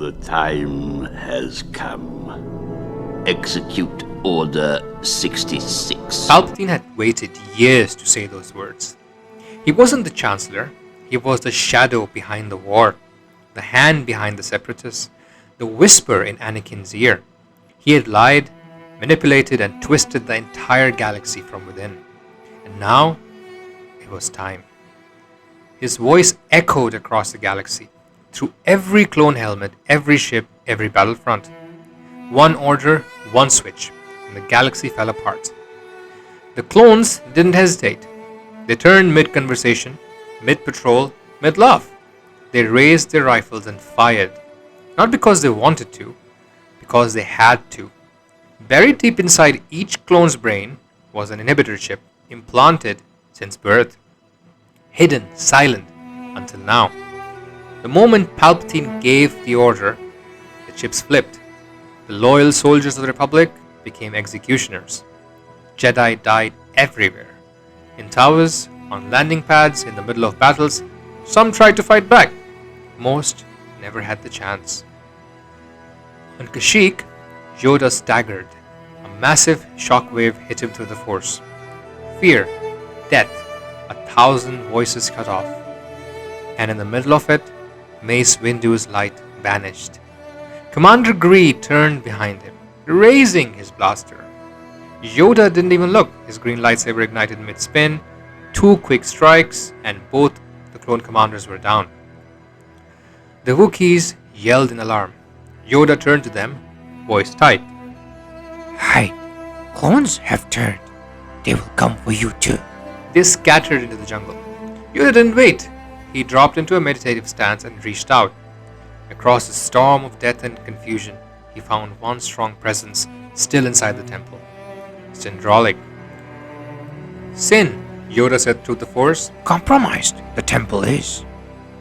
The time has come. Execute Order 66. Palpatine had waited years to say those words. He wasn't the Chancellor. He was the shadow behind the war, the hand behind the Separatists, the whisper in Anakin's ear. He had lied, manipulated, and twisted the entire galaxy from within. And now, it was time. His voice echoed across the galaxy, through every clone helmet, every ship, every battlefront. One order, one switch, and the galaxy fell apart. The clones didn't hesitate. They turned mid-conversation, mid-patrol, mid-laugh. They raised their rifles and fired, not because they wanted to, because they had to. Buried deep inside each clone's brain was an inhibitor chip, implanted since birth. Hidden, silent, until now. The moment Palpatine gave the order, the chips flipped. The loyal soldiers of the Republic became executioners. Jedi died everywhere. In towers, on landing pads, in the middle of battles. Some tried to fight back. Most never had the chance. On Kashyyyk, Yoda staggered. A massive shockwave hit him through the Force. Fear, death, 1,000 voices cut off. And in the middle of it, Mace Windu's light vanished. Commander Gree turned behind him, raising his blaster. Yoda didn't even look. His green lightsaber ignited mid-spin, 2 quick strikes, and both the clone commanders were down. The Wookiees yelled in alarm. Yoda turned to them, voice tight. Hide. Clones have turned. They will come for you too. They scattered into the jungle. Yoda didn't wait. He dropped into a meditative stance and reached out. Across a storm of death and confusion, he found one strong presence still inside the temple. Syndraulic. Sin, Yoda said through the Force. Compromised the temple is.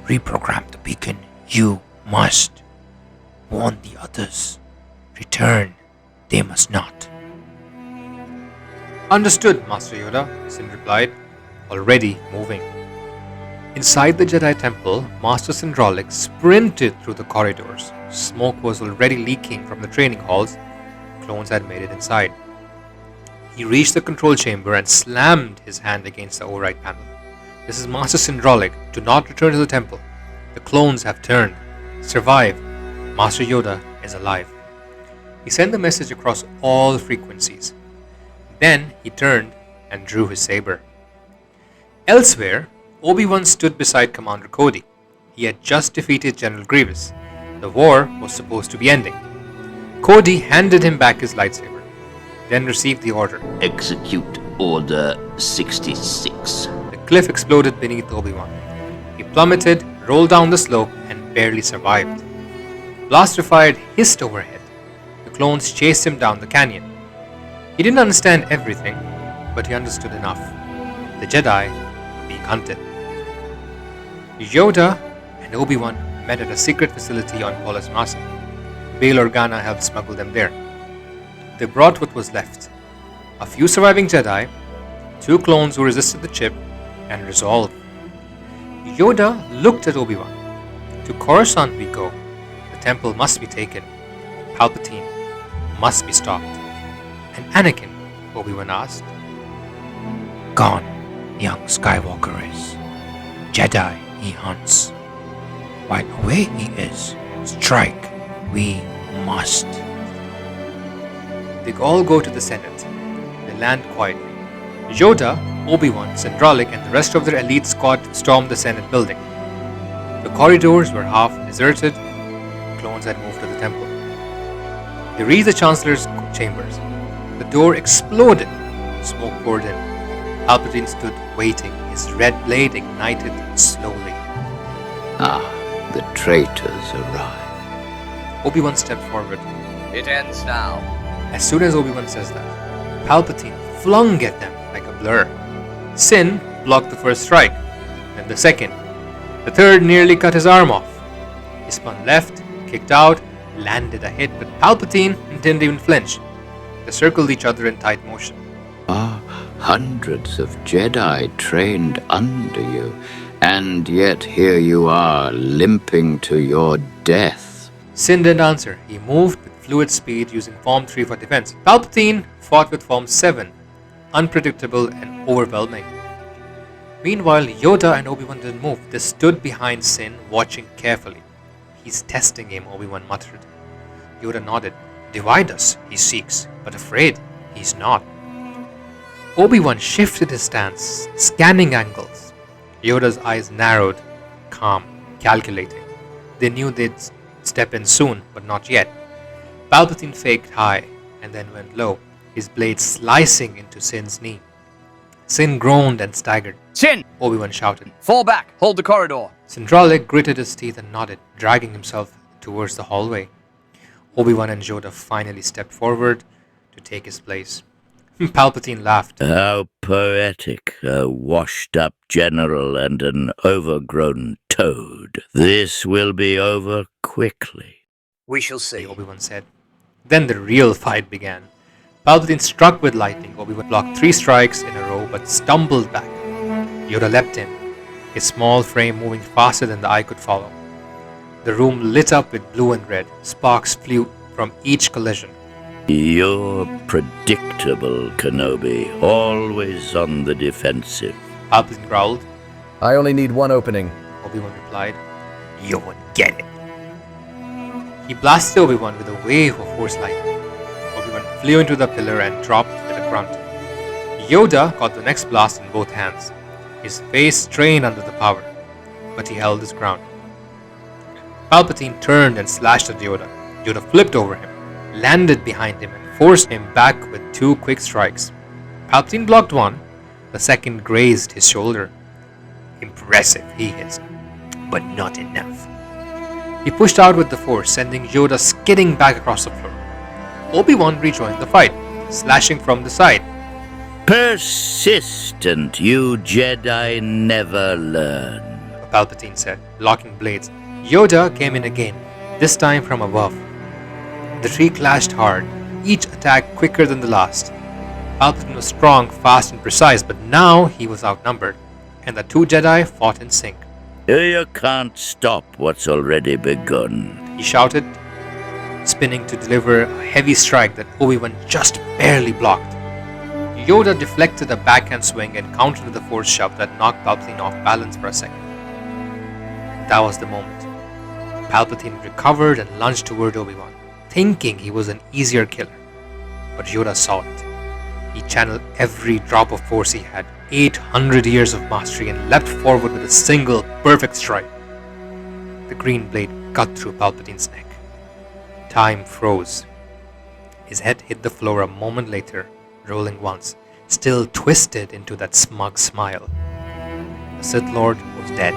Reprogram the beacon. You must. Warn the others. Return. They must not. Understood, Master Yoda, Sin replied, already moving. Inside the Jedi Temple, Master Syndraulic sprinted through the corridors. Smoke was already leaking from the training halls. Clones had made it inside. He reached the control chamber and slammed his hand against the override panel. This is Master Syndraulic. Do not return to the temple. The clones have turned. Survive. Master Yoda is alive. He sent the message across all frequencies. Then he turned and drew his saber. Elsewhere, Obi-Wan stood beside Commander Cody. He had just defeated General Grievous. The war was supposed to be ending. Cody handed him back his lightsaber, then received the order. Execute Order 66. The cliff exploded beneath Obi-Wan. He plummeted, rolled down the slope, and barely survived. Blaster fired hissed overhead. The clones chased him down the canyon. He didn't understand everything, but he understood enough. The Jedi were being hunted. Yoda and Obi-Wan met at a secret facility on Polis Massa. Bail Organa helped smuggle them there. They brought what was left. A few surviving Jedi, 2 clones who resisted the chip, and resolve. Yoda looked at Obi-Wan. To Coruscant we go. The temple must be taken. Palpatine must be stopped. And Anakin, Obi-Wan asked. Gone, young Skywalker is. Jedi he hunts. While away he is, strike we must. They all go to the Senate. They land quietly. Yoda, Obi-Wan, Syndraulic, and the rest of their elite squad stormed the Senate building. The corridors were half deserted. Clones had moved to the temple. They reached the Chancellor's chambers. The door exploded. Smoke poured in. Palpatine stood waiting, his red blade ignited slowly. Ah, the traitors arrive. Obi-Wan stepped forward. It ends now. As soon as Obi-Wan says that, Palpatine flung at them like a blur. Sin blocked the first strike, then the second. The third nearly cut his arm off. He spun left, kicked out, landed a hit, but Palpatine didn't even flinch. They circled each other in tight motion. Hundreds of Jedi trained under you, and yet here you are, limping to your death. Sin didn't answer. He moved with fluid speed using Form 3 for defense. Palpatine fought with Form 7, unpredictable and overwhelming. Meanwhile, Yoda and Obi-Wan didn't move. They stood behind Sin, watching carefully. He's testing him, Obi-Wan muttered. Yoda nodded. Divide us, he seeks, but afraid, he's not. Obi-Wan shifted his stance, scanning angles. Yoda's eyes narrowed, calm, calculating. They knew they'd step in soon, but not yet. Palpatine faked high, and then went low, his blade slicing into Sin's knee. Sin groaned and staggered. Sin! Obi-Wan shouted. Fall back! Hold the corridor! Sindralik gritted his teeth and nodded, dragging himself towards the hallway. Obi-Wan and Yoda finally stepped forward to take his place. Palpatine laughed. How poetic, a washed-up general and an overgrown toad. This will be over quickly. We shall see. Obi-Wan said. Then the real fight began. Palpatine struck with lightning. Obi-Wan blocked 3 strikes in a row but stumbled back. Yoda leapt in, his small frame moving faster than the eye could follow. The room lit up with blue and red. Sparks flew from each collision. You're predictable, Kenobi, always on the defensive. Palpatine growled. I only need one opening. Obi-Wan replied. You won't get it. He blasted Obi-Wan with a wave of force lightning. Obi-Wan flew into the pillar and dropped with a grunt. Yoda caught the next blast in both hands. His face strained under the power, but he held his ground. Palpatine turned and slashed at Yoda. Yoda flipped over him, landed behind him, and forced him back with 2 quick strikes. Palpatine blocked one. The second grazed his shoulder. Impressive, he hissed, but not enough. He pushed out with the force, sending Yoda skidding back across the floor. Obi-Wan rejoined the fight, slashing from the side. Persistent, you Jedi never learn. Palpatine said, locking blades. Yoda came in again, this time from above. The 3 clashed hard, each attack quicker than the last. Palpatine was strong, fast, and precise, but now he was outnumbered, and the 2 Jedi fought in sync. You can't stop what's already begun. He shouted, spinning to deliver a heavy strike that Obi-Wan just barely blocked. Yoda deflected a backhand swing and countered with a force shove that knocked Palpatine off balance for a second. That was the moment. Palpatine recovered and lunged toward Obi-Wan, thinking he was an easier killer. But Yoda saw it. He channeled every drop of force he had, 800 years of mastery, and leapt forward with a single perfect strike. The green blade cut through Palpatine's neck. Time froze. His head hit the floor a moment later, rolling once, still twisted into that smug smile. The Sith Lord was dead.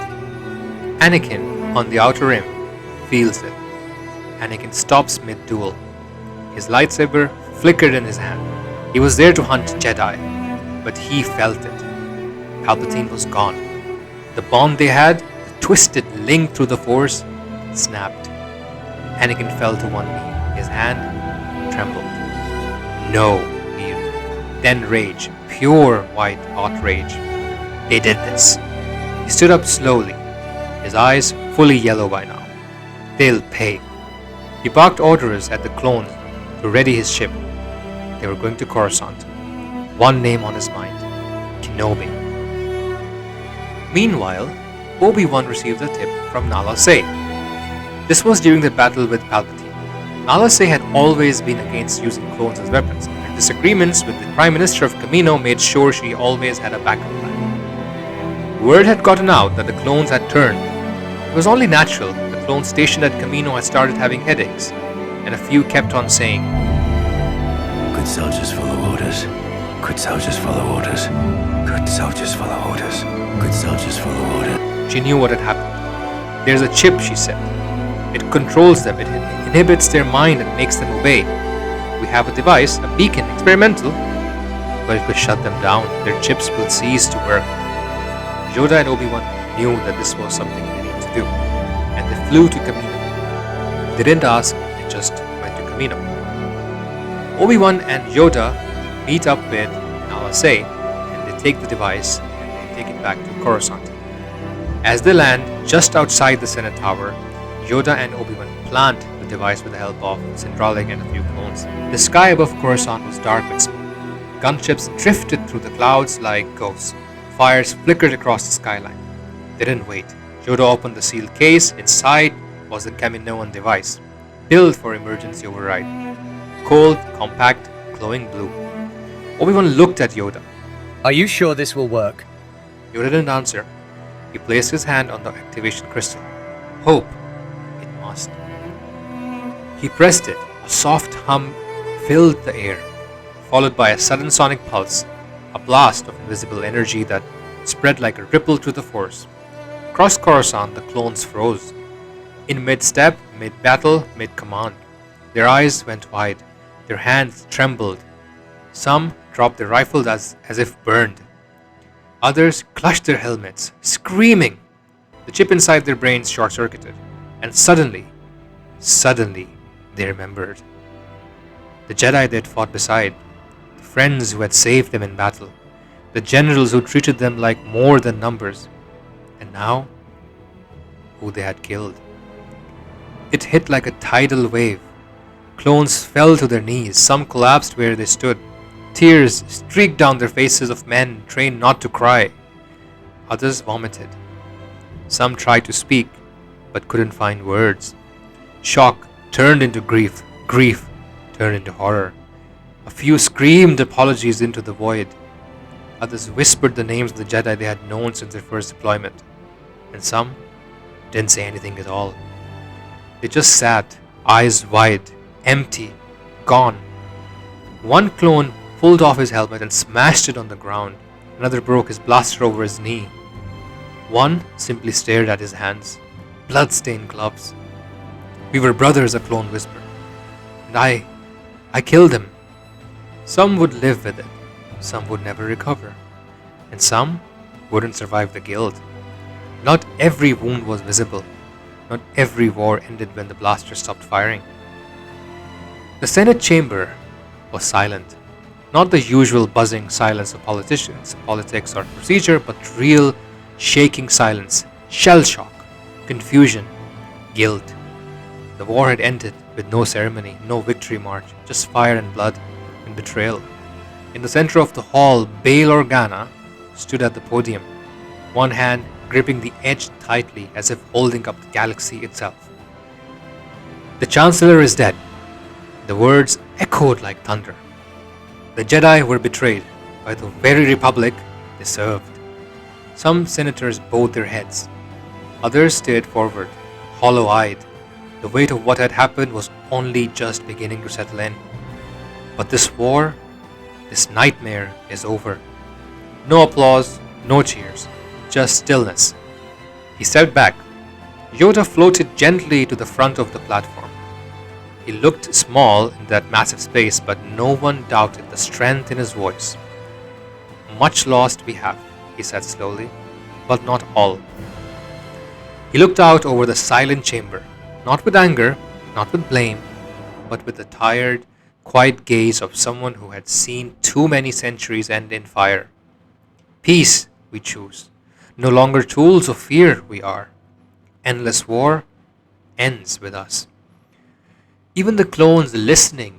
Anakin, on the outer rim, feels it. Anakin stops mid-duel. His lightsaber flickered in his hand. He was there to hunt Jedi, but he felt it. Palpatine was gone. The bond they had, the twisted link through the Force, snapped. Anakin fell to one knee. His hand trembled. No, he yelled. Then rage, pure white hot rage. They did this. He stood up slowly, his eyes fully yellow by now. They'll pay. He barked orders at the clones to ready his ship. They were going to Coruscant. One name on his mind, Kenobi. Meanwhile, Obi-Wan received a tip from Nala Se. This was during the battle with Palpatine. Nala Se had always been against using clones as weapons. Her disagreements with the Prime Minister of Kamino made sure she always had a backup plan. Word had gotten out that the clones had turned. It was only natural. The clones stationed at Kamino had started having headaches, and a few kept on saying, Good soldiers follow orders. Good soldiers follow orders. Good soldiers follow orders. Good soldiers follow orders. She knew what had happened. There's a chip, she said. It controls them, it inhibits their mind and makes them obey. We have a device, a beacon, experimental, but if we shut them down, their chips will cease to work. Yoda and Obi-Wan knew that this was something they needed to do, and they flew to Kamino. They didn't ask, they just went to Kamino. Obi-Wan and Yoda meet up with Nala Se, and they take the device and they take it back to Coruscant. As they land just outside the Senate Tower, Yoda and Obi-Wan plant the device with the help of Syndralic and a few clones. The sky above Coruscant was dark with smoke. Gunships drifted through the clouds like ghosts. Fires flickered across the skyline. They didn't wait. Yoda opened the sealed case. Inside was the Kaminoan device, built for emergency override. Cold, compact, glowing blue. Obi-Wan looked at Yoda. Are you sure this will work? Yoda didn't answer. He placed his hand on the activation crystal. Hope. It must. He pressed it. A soft hum filled the air, followed by a sudden sonic pulse, a blast of invisible energy that spread like a ripple through the force. Across Coruscant, the clones froze. In mid-step, mid-battle, mid-command. Their eyes went wide. Their hands trembled. Some dropped their rifles as if burned. Others clutched their helmets, screaming. The chip inside their brains short-circuited. And suddenly, they remembered. The Jedi they'd fought beside, the friends who had saved them in battle, the generals who treated them like more than numbers, and now, who they had killed. It hit like a tidal wave. Clones fell to their knees, some collapsed where they stood. Tears streaked down their faces of men trained not to cry. Others vomited. Some tried to speak, but couldn't find words. Shock turned into grief, grief turned into horror. A few screamed apologies into the void. Others whispered the names of the Jedi they had known since their first deployment. And some didn't say anything at all. They just sat, eyes wide, empty, gone. One clone pulled off his helmet and smashed it on the ground. Another broke his blaster over his knee. One simply stared at his hands, blood-stained gloves. "We were brothers," a clone whispered. "And I killed him." Some would live with it, some would never recover, and some wouldn't survive the guilt. Not every wound was visible. Not every war ended when the blaster stopped firing. The Senate chamber was silent. Not the usual buzzing silence of politicians, politics, or procedure, but real, shaking silence, shell shock, confusion, guilt. The war had ended with no ceremony, no victory march, just fire and blood and betrayal. In the center of the hall, Bail Organa stood at the podium, one hand gripping the edge tightly as if holding up the galaxy itself. "The Chancellor is dead." The words echoed like thunder. The Jedi were betrayed by the very republic they served. Some senators bowed their heads. Others stared forward, hollow-eyed. The weight of what had happened was only just beginning to settle in. But this war, this nightmare is over. No applause, no cheers, just stillness. He stepped back. Yoda floated gently to the front of the platform. He looked small in that massive space, but no one doubted the strength in his voice. "Much lost we have," he said slowly, "but not all." He looked out over the silent chamber, not with anger, not with blame, but with the tired, quiet gaze of someone who had seen too many centuries end in fire. "Peace we choose. No longer tools of fear we are. Endless war ends with us." Even the clones listening,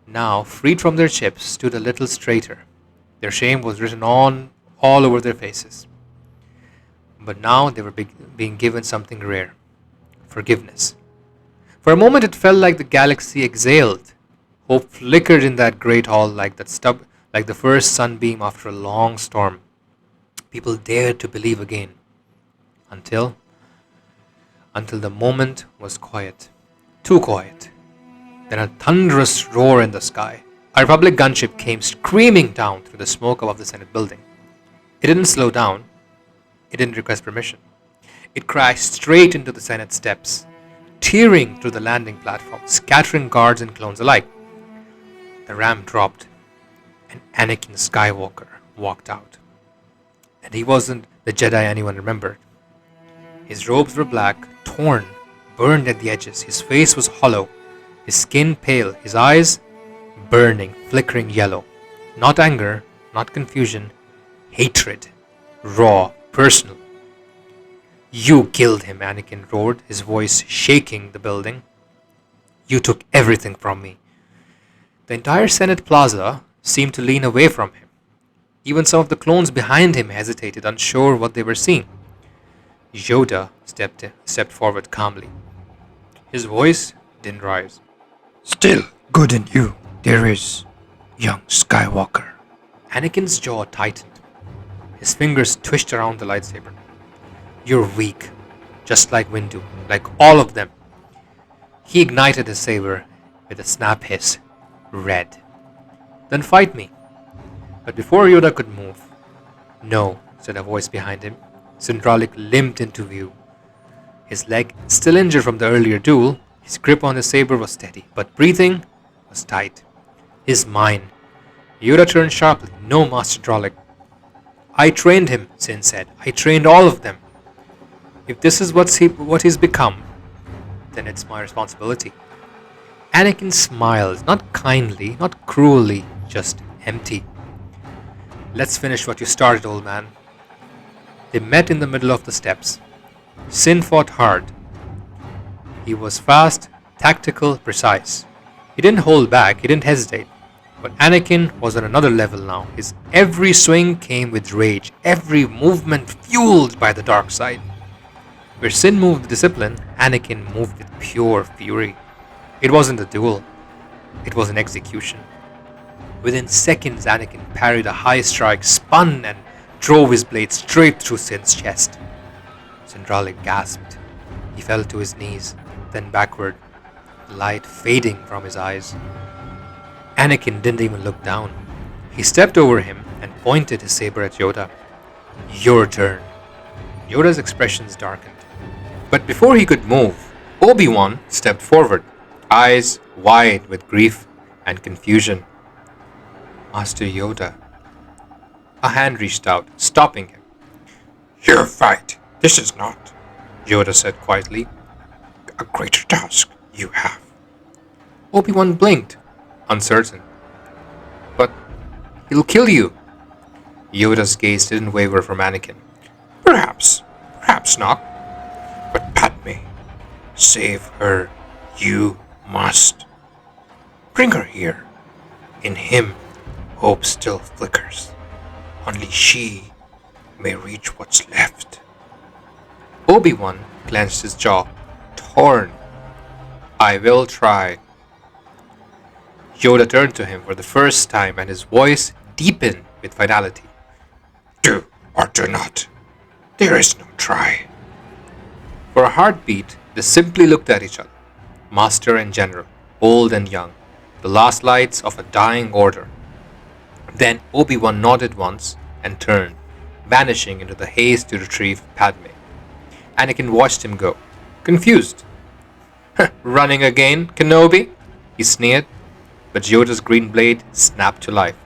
now freed from their chips, stood a little straighter. Their shame was written on all over their faces. But now they were being given something rare: forgiveness. For a moment it felt like the galaxy exhaled. Hope flickered in that great hall like the first sunbeam after a long storm. People dared to believe again. Until the moment was quiet. Too quiet. Then a thunderous roar in the sky. A Republic gunship came screaming down through the smoke above the Senate building. It didn't slow down. It didn't request permission. It crashed straight into the Senate steps, tearing through the landing platform, scattering guards and clones alike. The ram dropped, and Anakin Skywalker walked out. And he wasn't the Jedi anyone remembered. His robes were black, torn, burned at the edges. His face was hollow, his skin pale, his eyes burning, flickering yellow. Not anger, not confusion, hatred, raw, personal. "You killed him," Anakin roared, his voice shaking the building. You took everything from me. The entire Senate Plaza seemed to lean away from him. Even some of the clones behind him hesitated, unsure what they were seeing. Yoda stepped forward calmly. His voice didn't rise. Still good in you, there is, young Skywalker. Anakin's jaw tightened. His fingers twitched around the lightsaber. You're weak, just like Windu, like all of them. He ignited his saber with a snap hiss. Red. Then fight me. But before Yoda could move, no, said a voice behind him. Syndralic limped into view. His leg, still injured from the earlier duel, his grip on his saber was steady, but breathing was tight. His mine. Yoda turned sharply. No, Master Dralic. I trained him, Sin said. I trained all of them. If this is what he's become, then it's my responsibility. Anakin smiled, not kindly, not cruelly, just empty. Let's finish what you started, old man. They met in the middle of the steps. Sin fought hard. He was fast, tactical, precise. He didn't hold back, he didn't hesitate. But Anakin was on another level now. His every swing came with rage, every movement fueled by the dark side. Where Sin moved with discipline, Anakin moved with pure fury. It wasn't a duel, it was an execution. Within seconds, Anakin parried a high strike, spun, and drove his blade straight through Sin's chest. Syndralic gasped. He fell to his knees, then backward, the light fading from his eyes. Anakin didn't even look down. He stepped over him and pointed his saber at Yoda. Your turn. Yoda's expressions darkened. But before he could move, Obi-Wan stepped forward, eyes wide with grief and confusion. Master Yoda. A hand reached out, stopping him. Your fight. This is not, Yoda said quietly, a greater task you have. Obi-Wan blinked, uncertain. But he'll kill you. Yoda's gaze didn't waver from Anakin. Perhaps not. But Padme, save her. You must. Bring her here. In him, hope still flickers. Only she may reach what's left. Obi-Wan clenched his jaw, torn. I will try. Yoda turned to him for the first time and his voice deepened with finality. Do or do not. There is no try. For a heartbeat, they simply looked at each other. Master and General, old and young, the last lights of a dying order. Then Obi-Wan nodded once and turned, vanishing into the haze to retrieve Padme. Anakin watched him go, confused. Running again, Kenobi? He sneered, but Yoda's green blade snapped to life.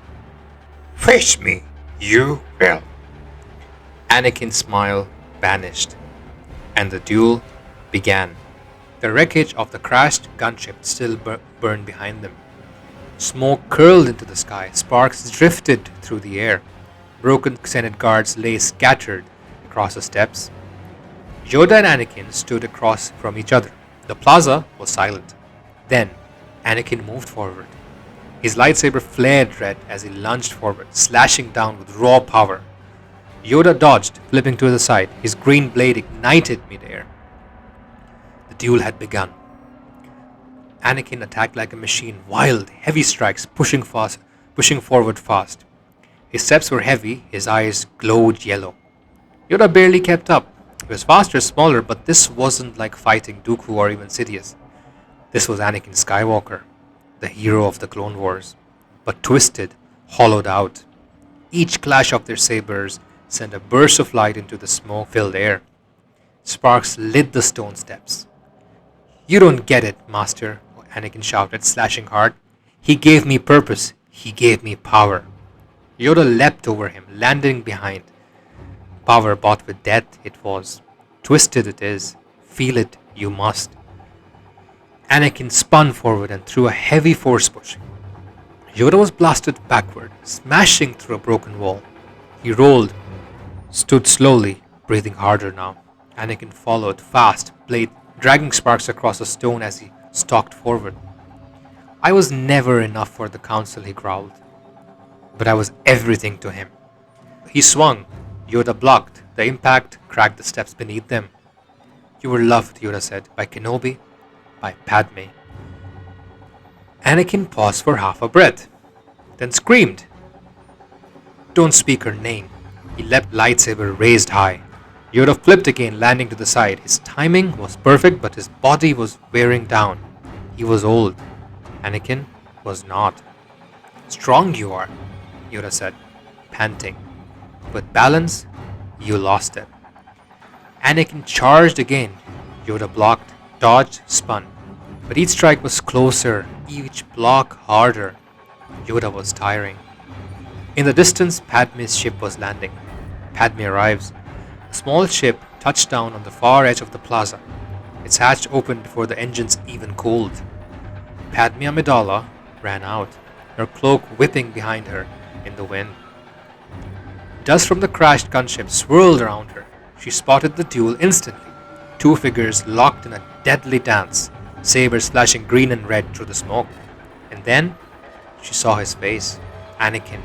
Face me, you will. Anakin's smile vanished, and the duel began. The wreckage of the crashed gunship still burned behind them. Smoke curled into the sky, sparks drifted through the air. Broken Senate guards lay scattered across the steps. Yoda and Anakin stood across from each other. The plaza was silent. Then, Anakin moved forward. His lightsaber flared red as he lunged forward, slashing down with raw power. Yoda dodged, flipping to the side. His green blade ignited midair. The duel had begun. Anakin attacked like a machine, wild, heavy strikes, pushing forward fast. His steps were heavy, his eyes glowed yellow. Yoda barely kept up. He was faster, smaller, but this wasn't like fighting Dooku or even Sidious. This was Anakin Skywalker, the hero of the Clone Wars, but twisted, hollowed out. Each clash of their sabers sent a burst of light into the smoke-filled air. Sparks lit the stone steps. You don't get it, Master, Anakin shouted, slashing hard. He gave me purpose. He gave me power. Yoda leapt over him, landing behind. Power bought with death it was. Twisted it is. Feel it you must. Anakin spun forward and threw a heavy force push. Yoda was blasted backward, smashing through a broken wall. He rolled, stood slowly, breathing harder now. Anakin followed, fast, blade dragging sparks across the stone as he stalked forward. I was never enough for the council, he growled. But I was everything to him. He swung. Yoda blocked. The impact cracked the steps beneath them. You were loved, Yoda said, by Kenobi, by Padme. Anakin paused for half a breath, then screamed. Don't speak her name. He leapt, lightsaber raised high. Yoda flipped again, landing to the side. His timing was perfect, but his body was wearing down. He was old. Anakin was not. Strong you are, Yoda said, panting. With balance, you lost it. Anakin charged again. Yoda blocked, dodged, spun. But each strike was closer, each block harder. Yoda was tiring. In the distance, Padme's ship was landing. Padme arrives. A small ship touched down on the far edge of the plaza. Its hatch opened before the engines even cooled. Padme Amidala ran out, her cloak whipping behind her in the wind. Dust from the crashed gunship swirled around her. She spotted the duel instantly. Two figures locked in a deadly dance, sabers flashing green and red through the smoke. And then she saw his face, Anakin.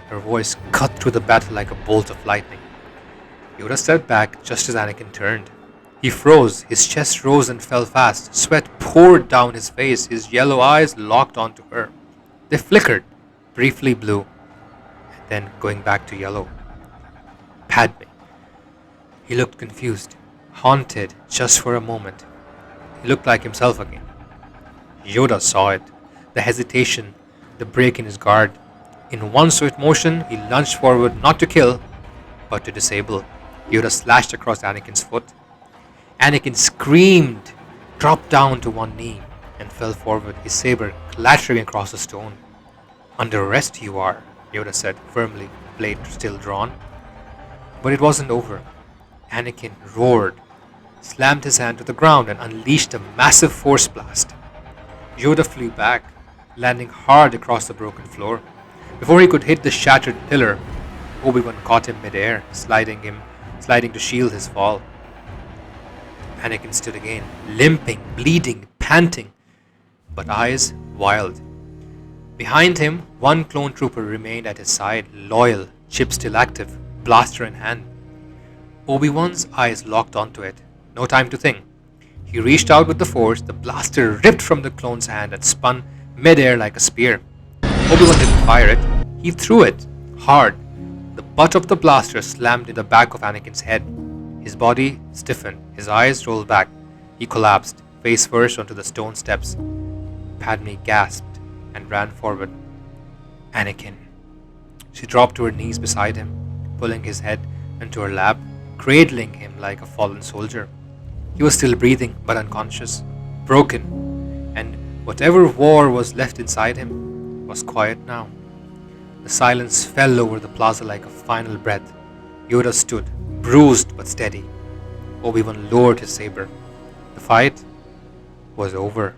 Her voice cut through the battle like a bolt of lightning. Yoda stepped back just as Anakin turned. He froze, his chest rose and fell fast. Sweat poured down his face, his yellow eyes locked onto her. They flickered, briefly blue, and then going back to yellow. Padme. He looked confused, haunted just for a moment. He looked like himself again. Yoda saw it, the hesitation, the break in his guard. In one swift motion, he lunged forward not to kill, but to disable. Yoda slashed across Anakin's foot. Anakin screamed, dropped down to one knee, and fell forward, his saber clattering across the stone. Under arrest you are, Yoda said firmly, blade still drawn. But it wasn't over. Anakin roared, slammed his hand to the ground, and unleashed a massive force blast. Yoda flew back, landing hard across the broken floor. Before he could hit the shattered pillar, Obi-Wan caught him midair, sliding to shield his fall. Anakin stood again, limping, bleeding, panting, but eyes wild. Behind him, one clone trooper remained at his side, loyal, chip still active, blaster in hand. Obi-Wan's eyes locked onto it. No time to think. He reached out with the force, the blaster ripped from the clone's hand and spun midair like a spear. Obi-Wan didn't fire it, he threw it, hard. The butt of the blaster slammed in the back of Anakin's head. His body stiffened, his eyes rolled back. He collapsed, face first onto the stone steps. Padme gasped and ran forward. Anakin. She dropped to her knees beside him, pulling his head into her lap, cradling him like a fallen soldier. He was still breathing, but unconscious, broken, and whatever war was left inside him was quiet now. The silence fell over the plaza like a final breath. Yoda stood, bruised but steady. Obi-Wan lowered his saber. The fight was over.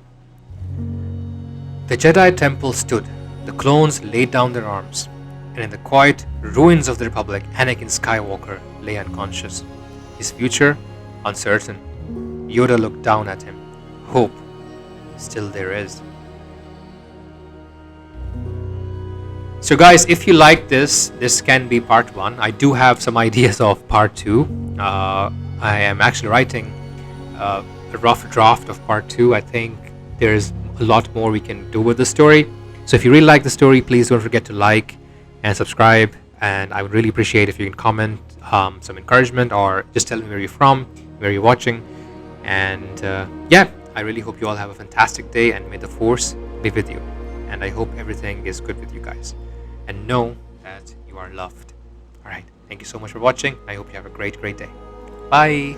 The Jedi temple stood. The clones laid down their arms, and in the quiet ruins of the Republic, Anakin Skywalker lay unconscious, his future uncertain. Yoda looked down at him. Hope still there is. So guys, if you like this can be part 1. I do have some ideas of part 2. I am actually writing a rough draft of part 2. I think there's a lot more we can do with the story. So if you really like the story, please don't forget to like and subscribe. And I would really appreciate if you can comment some encouragement or just tell me where you're from, where you're watching. And yeah, I really hope you all have a fantastic day, and may the Force be with you. And I hope everything is good with you guys. And know that you are loved. Alright, thank you so much for watching. I hope you have a great day. Bye.